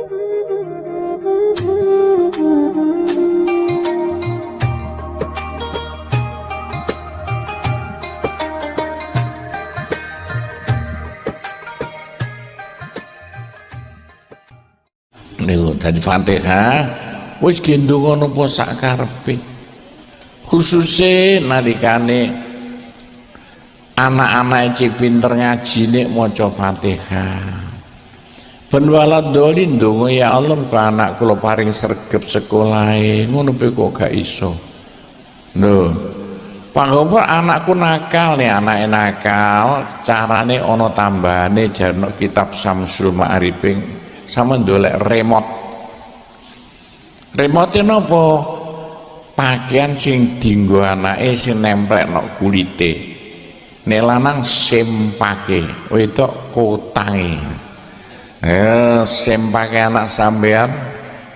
Niku dadi Fatihah wis gendonga napa sak karepe. Khususe nalikane anak-anak cek pinter ngaji nek maca Fatihah. Ben walad dolin ndonga ya Allah muga anak kula paring sregep sekolahe, ngono pe kok gak iso. Lho, panggono anakku nakal nih, anake nakal, carane ana tambahane jarno kitab Samsul Ma'arifin sama ndolek remote. Remote napa? Pakaian sing dienggo anake sing nemplekno kulite. Nek lanang sempake, wedok kotange. Sempake anak sampean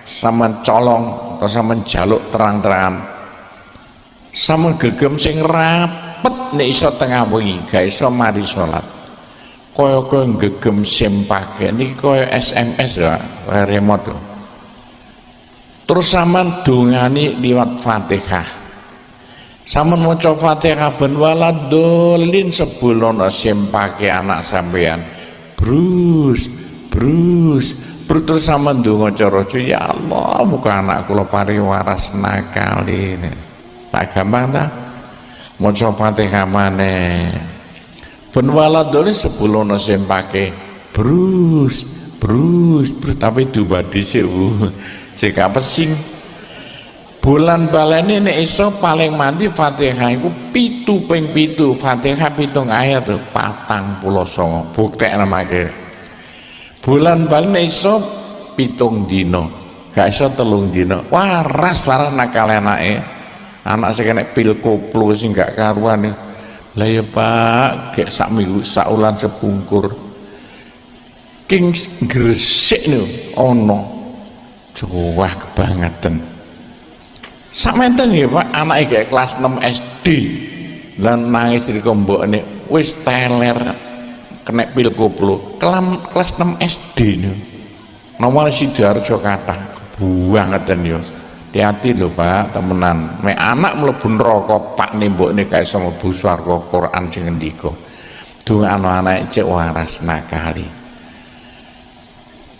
sama colong atau sama jaluk terang-terangan. Sama gegem sing rapet nek iso tengah wengi, gak iso mari salat. Kaya gegem sempake niki kaya SMS ya, kaya remote. Terus sampean dongani liwat Fatihah. Sampeyan maca Fatihah ben waladolin sebelum sempake anak sampean. Terus sama ndonga cara ya Allah muga anak kula paring waras nakal ini. Tak gampang ta? Maca Fatihah maneh. Ben waladone sepuluhna sempake. Brus tapi dubadi sik. Cek apa sing bulan balene nek iso paling mandi Fatihah iku 7 ping 7. Fatihah 7 ayat 49 buktek namake. Bulan balen iso 7 dina, gak iso 3 dina. Waras nakal anake. Anak sing kena pil koplo sing gak karuan. Lah ya Pak, gek sak minggu sak ulan sepungkur. King gresik niku ana. Jowah kebangetan. Sakmenten ya Pak, anake gek kelas 6 SD. Lan nangis riko mbokne wis teler kena pil koplo kelas 6 SD nih nomor Sidoarjo kata kebangetan yo. Hati-hati lho Pak, temenan mek anak mlebu neraka Pak nembokne gak iso mlebu swarga. Quran sing ngendika dongano anak cek waras nakali.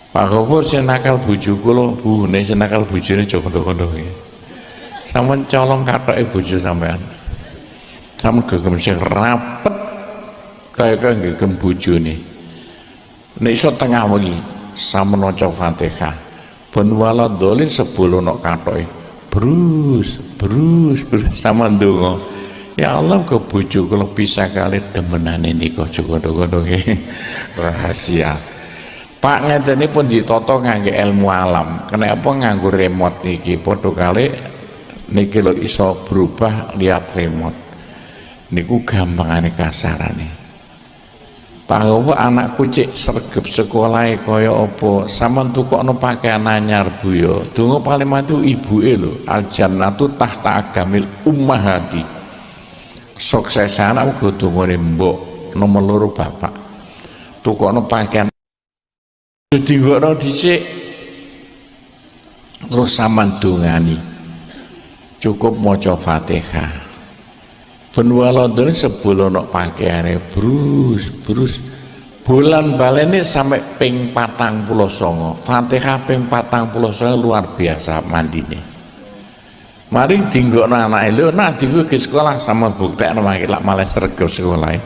Pak Gopur sing nakal bojo kula, Bu nek sing nakal bojone aja kondo-kondo iki. Sampeyan colong kathoke bojo sampean. Sampeyan gegem sing rapet kaya gegem bojone. Nek iso tengah wengi sampeyan maca Fatihah. Ben waladolin sebelum nok kathoke. Brus sama ndonga. Ya Allah ke bojo kula bisa kali demenane nika aja kondo-kondo nggih. Rahasia. Pak ngeten pun ditata ngangge ilmu alam. Kenapa nganggo remote niki? Padha kali niki lho iso berubah lihat remote. Niku gampangane kasarane. Pak anakku cek sregep sekolahe kaya apa? Sampeyan tukokno pakaian anyar Bu ya. Donga paling mati ibuke lho. Al jannatu tahta agamil ummahati. Sukses anak uga dongane mbok, nomor 2 bapak. Tukokno pakaian digokno dhisik. Terus sampeyan dongani. Cukup maca Fatihah. Ben waladone sebelum nok pakaiane brus bulan balene sampai ping 49. Fatihah ping 49 luar biasa mandine. Mari dinggokno anake lho nak dinggo ke sekolah sama buktekno lak malah sregep sekolahe.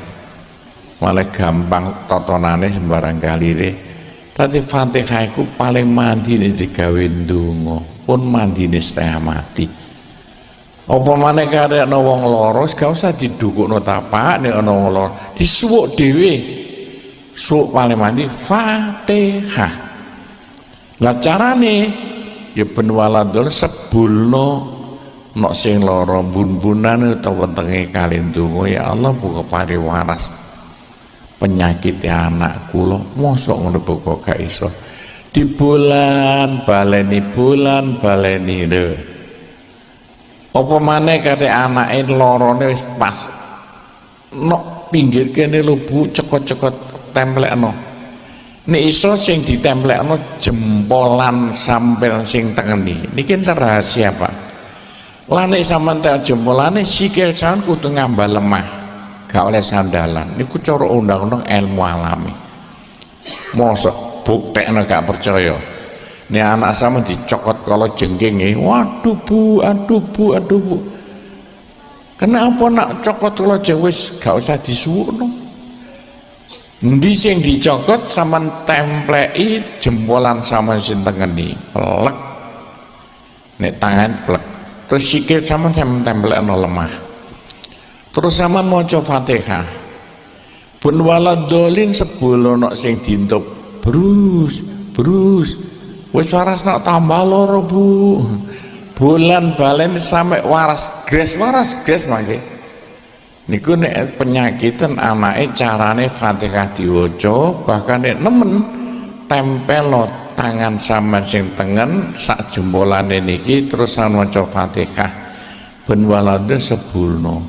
Malah gampang totonane sembarang kali deh. Tapi Fatihah iku paling mandine digawe ndonga, pun mandine setengah mati. Apa maneh karena wong lara gak usah didukukno tapak nek ana wong lara disuwuk dhewe. Suwuk paling mandi Fatihah. Lah carane ya ben waladul sebulno nek sing lara bun-bunan utawa wetenge kali ndonga ya Allah buka pari waras penyakit anak kula. Mosok ngono kok gak iso. Di bulan baleni lho. Apa maneh kate anake lorone wis pas nok pinggir kene lho Bu, cekot-cekot templekno. nek iso sing ditemplekno jempolan sampean sing tengeni niki rahasia Pak. Lah nek sampean tek jempolane sikil sampean kudu ngambal lemah gak oleh sandalan niku cara undang-undang ilmu alami. Mosok buktekno gak percaya nek anak sama dicokot kalau jengking waduh bu, aduh bu, aduh bu, kenapa nak cokot kalau jengwis gak usah disuwukno. Endi sing dicokot sampean templeki jempolan sampean sing tengeni plek nek tangan plek terus sikil sampean templekno lemah terus sampean maca Fatihah pun waladolin sebelum sing diintup brus brus wis waras nak tambah loro bu bulan balen sampai waras gres mangke niku nek penyakitan anake carane Fatihah diwaca bahkan nek nemen tempel tangan sampean sing tengen sak jempolane niki terus maca Fatihah ben waladun sebulno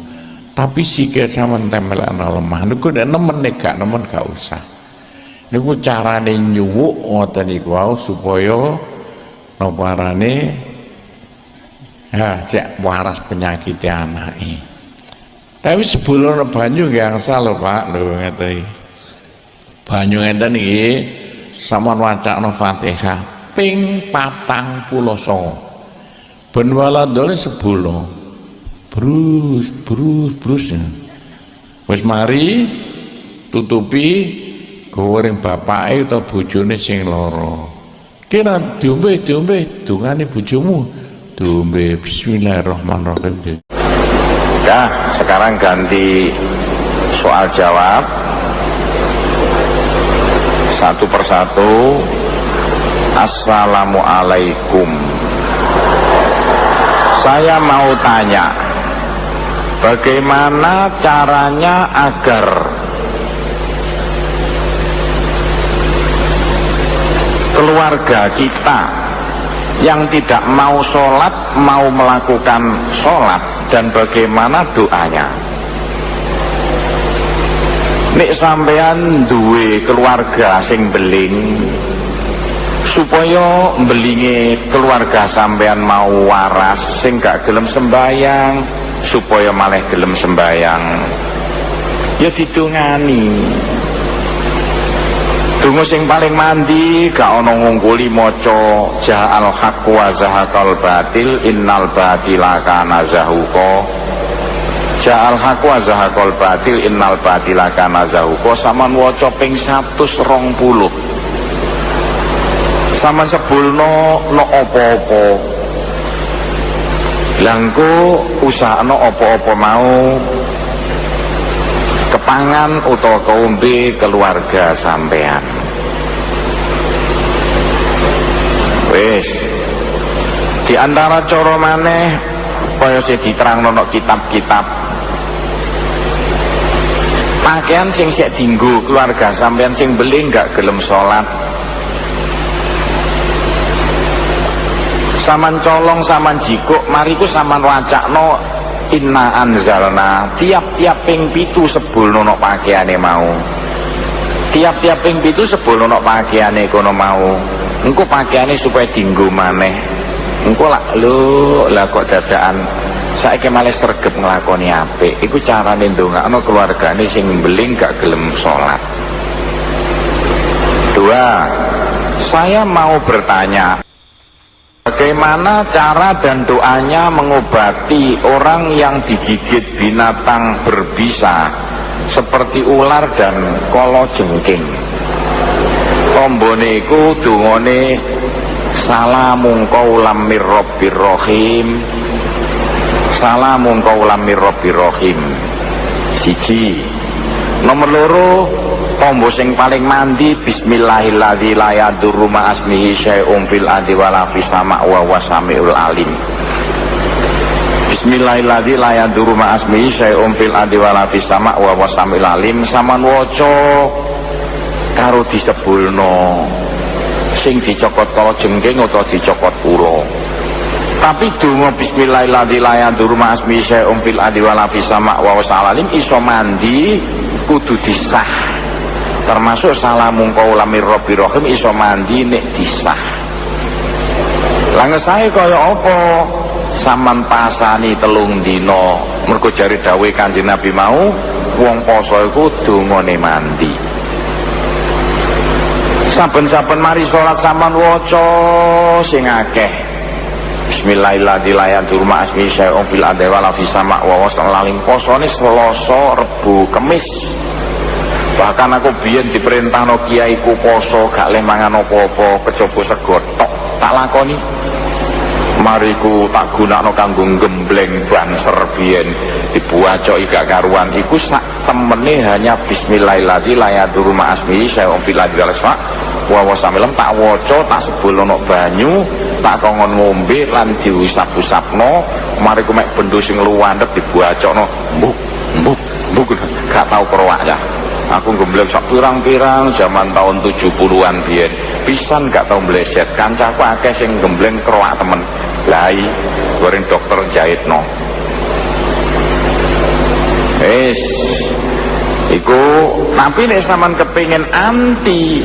tapi sikil sampean tempel ana lemah niku nek nemen nek gak nemen gak usah niku carane nyuwuk ngoten niku wae supaya napa arane cek waras penyakit anake. Tapi sebelum banyu nggih angsal lho Pak lho ngeten iki. Banyu ngeten iki sampean wacana Fatihah ping 49. Ben waladone sebelum brus wis mari tutupi goreng bapake utawa bojone sing lara. Kira diombe dungane bojomu diombe bismillahirrahmanirrahim. Nah, sekarang ganti soal jawab satu persatu. Assalamualaikum. Saya mau tanya, bagaimana caranya agar keluarga kita yang tidak mau sholat mau melakukan sholat, dan bagaimana doanya? Nek sampean duwe keluarga sing beling, supaya belinge keluarga sampean mau waras sing gak gelem sembayang supaya malah gelem sembayang, ya didongani. Donga sing paling mandi gak ana ngungkuli maca ja'al haqqu wa zahaqal batil innal batila kana zahuqa. Ja'al haqqu wa zahaqal batil innal batila kana zahuqa sampean waca ping 120. Sampean sebulno no apa-apa. Langko usahana apa-apa mau kepangan utawa keombe keluarga sampean. Wis di antara cara maneh kaya sing diterangno nang kitab-kitab, pakaian sing sik dienggo keluarga sampean sing beling gak gelem salat, saman colong saman jikuk mariku saman wacakno inna anzalna tiap-tiap ping 7 sebulno nok pakaiane mau, tiap-tiap ping 7 sebulno nok pakaiane kono mau, engko pakaiane supaya dienggo maneh. Engko lak lho lah kok dadakan saiki malah sregep nglakoni apik. Iku carane ndongakno keluargane sing mbeling gak gelem salat. 2. Saya mau bertanya, bagaimana cara dan doanya mengobati orang yang digigit binatang berbisa seperti ular dan kalajengking? Tombone iku dungane salamun qaulam mir rabbir rahim, salamun qaulam mir rabbir rahim. Siji. Nomor 2, tombo sing paling mandi bismillahilladzi la yadurru ma asmihi syai'un fil ardi wala fis sama' wa huwas samiul alim. Bismillahilladzi la yadurru ma asmihi syai'un fil ardi wala fis sama' wa huwas samiul alim. Saman waca karo disebulno sing dicokot kala jengking utawa dicokot kula. Tapi donga bismillahilladzi la yadurru ma asmihi syai'un fil ardi wala fis sama' wa huwas samiul alim iso mandi kudu disah termasuk salamun qaulam mir rabbir rahim iso mandi nek disah. Lah ngesae kaya apa sampean pasani 3 dina mergo jare dawuhe Kanjeng Nabi mau wong poso iku dongane mandi. Saben-saben mari salat sampean waca sing akeh Bismillahirrahmanirrahim asmi syai'un fil ardi wala fis sama' wa wasallalim posone Selasa, Rebo, Kamis. Bahkan aku biyen diperintahno kiaiku poso gak leh mangan apa-apa kejaba sego tok tak lakoni. Mariku tak gunakno kanggo gembleng banser biyen dibuacoki gak karuan iku sak temene hanya Bismillahirrahmanirrahim asmi syai'un fil ardi wala sama' wa wasallalim tak waca tak sebulno banyu tak kongon ngombe lan diusap-usapno mariku mek bendo sing luwandhet dibuacokno mbuk mbuk mbuk gak tau kroak ya. Aku gembleng sak pirang-pirang zaman tahun 70-an biyen pisan gak tau mleset kancaku akeh sing gembleng kroak temen lai goreng dokter jahitno iku. Tapi nek sampean kepengin anti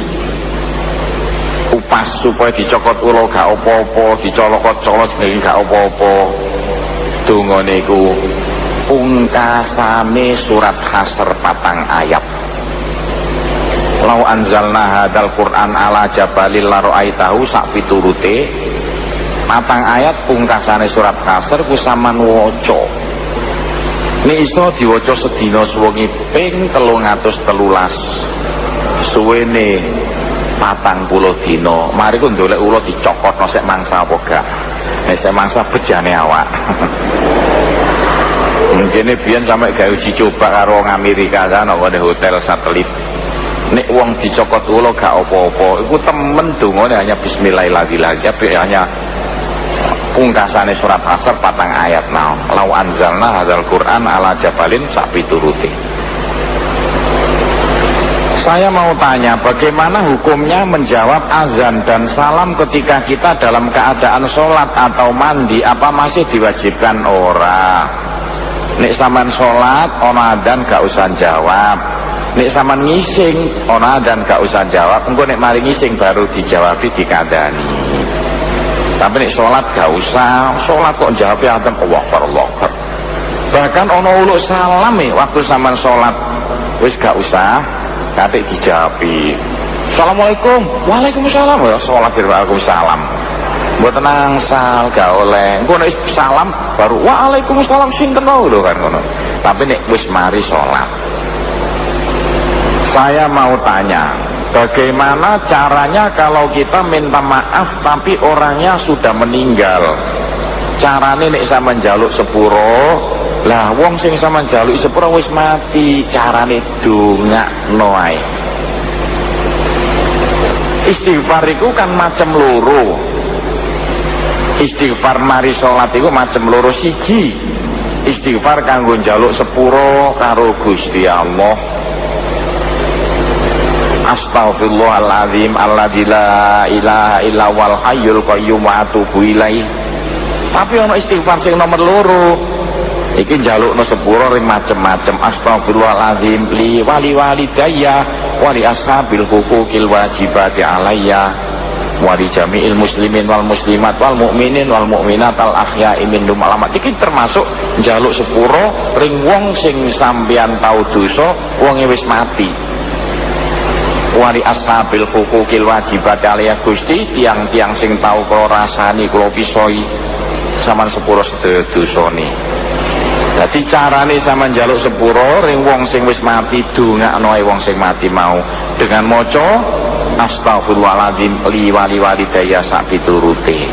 upas supaya dicokot ulo gak apa-apa dicolokot-colok jenenge gak apa-apa dongane iku pungkasane surat Hasr 4 ayat. Lau anzalna hadal Qur'an ala jabalil la ra'aitahu sak piturute 4 ayat pungkasane surat Hasr ku sampean waca. Nek iso diwaca sedina suwengi ping 313 suwene 40 dina. Mari ku ndolek ula dicokotno sek mangsa apa gak. Nek sek mangsa bejane awak. Mungkin biyen sampe gawe uji coba karo wong Amerika sana kene hotel satelit. Nek wong dicokot ula gak apa-apa, iku temen dongane hanya bismillahirrahmanirrahim hanya pungkasane surat Hasr 4 ayat naon. Lau anzalna hadzal Qur'an ala jabalin sak pituruti. Saya mau tanya, bagaimana hukumnya menjawab azan dan salam ketika kita dalam keadaan sholat atau mandi? Apa masih diwajibkan ora? Nek sampean sholat, ono adzan gak usah jawab. Nek sampean ngising, ono adzan gak usah jawab. Engko nek mari ngising baru dijawab dikandani. Tapi nek sholat gak usah. Sholat kok jawabnya adzan Allahu Akbar. Bahkan ono uluk salam waktu sampean sholat wis gak usah. Katik dijawabi Assalamualaikum, waalaikumsalam ya sholat waalaikumsalam mboten angsal gak oleh engko nek salam baru waalaikumsalam sinten wae lho kan ngono. Tapi nek wis mari sholat, saya mau tanya bagaimana caranya kalau kita minta maaf tapi orangnya sudah meninggal. Carane nek sampean njaluk sepuro, lah wong sing sampean njaluk sepuro wis mati, carane dongakno ae. Istighfar iku kan macam loro. Istighfar mari salat iku macam loro. Siji, istighfar kanggo njaluk sepuro karo Gusti Allah. Astaghfirullahaladzim alladzi la ilaha illa wal hayyul qayyum wa atubu ilaih. Tapi ono istighfar sing nomor loro. Iki njalukno sepuro ring macem-macem. Astaghfirullahaladzim li wali walidayya wa li ashabil huquqil wajibati alayya wa li jami'il muslimin wal muslimat wal mu'minin wal mu'minat al ahya'i minhum alamat. Iki termasuk njaluk sepuro ring wong sing sampeyan tau dosa, wonge wis mati. Wali ashabil huquqil wajibati alayya Gusti, tiang-tiang sing tau kula rasani kula pisoi sampean sepuro sedaya dosane. Dadi carane sampean njaluk sepuro ring wong sing wis mati, dongakno ae wong sing mati mau dengan maca astaghfirullahaladzim li wali walidayya sak piturute.